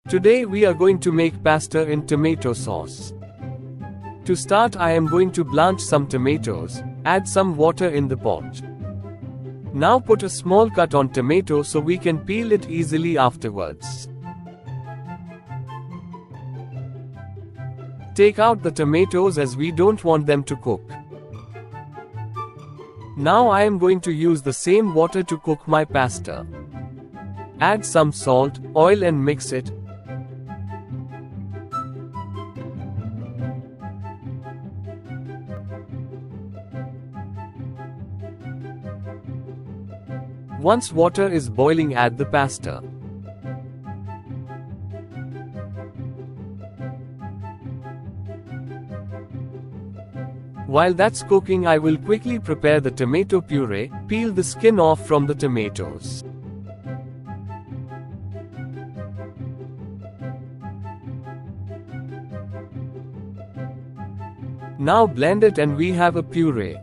Today we are going to make pasta in tomato sauce. To start, I am going to blanch some tomatoes, add some water in the pot. Now put a small cut on tomato so we can peel it easily afterwards. Take out the tomatoes as we don't want them to cook. Now I am going to use the same water to cook my pasta. Add some salt, oil and mix it. Once water is boiling, add the pasta. While that's cooking, I will quickly prepare the tomato puree. Peel the skin off from the tomatoes. Now blend it and we have a puree.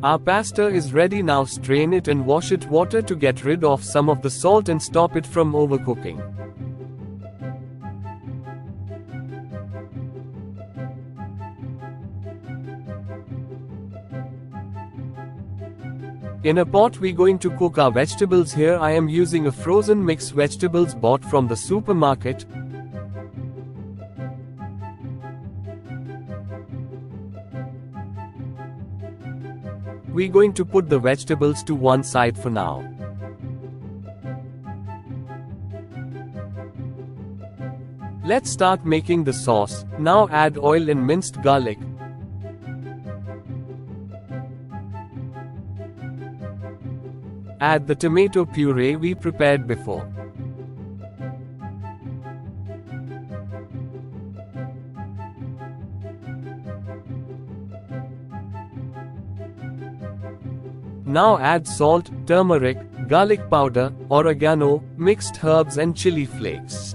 Our pasta is ready. Now strain it and wash it water to get rid of some of the salt and stop it from overcooking. In a pot we going to cook our vegetables. Here I am using a frozen mixed vegetables bought from the supermarket. We going to put the vegetables to one side for now. Let's start making the sauce. Now add oil and minced garlic. Add the tomato puree we prepared before. Now add salt, turmeric, garlic powder, oregano, mixed herbs and chili flakes.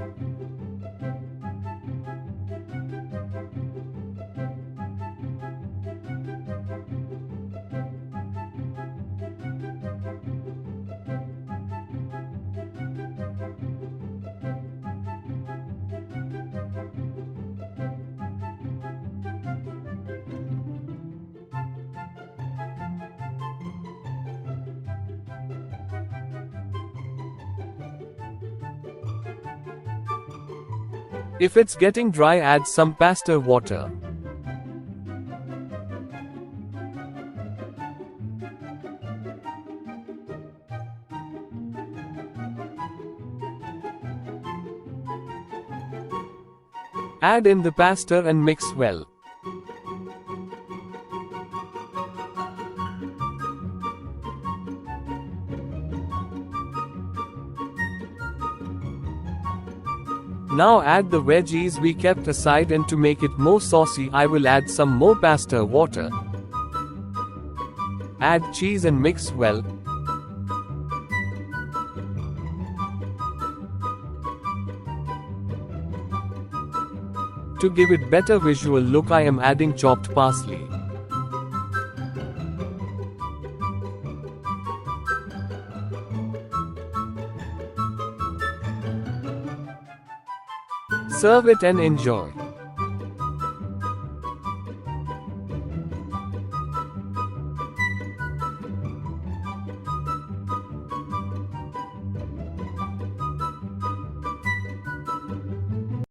If it's getting dry, add some pasta water. Add in the pasta and mix well. Now add the veggies we kept aside, and to make it more saucy I will add some more pasta water. Add cheese and mix well. To give it better visual look, I am adding chopped parsley. Serve it and enjoy.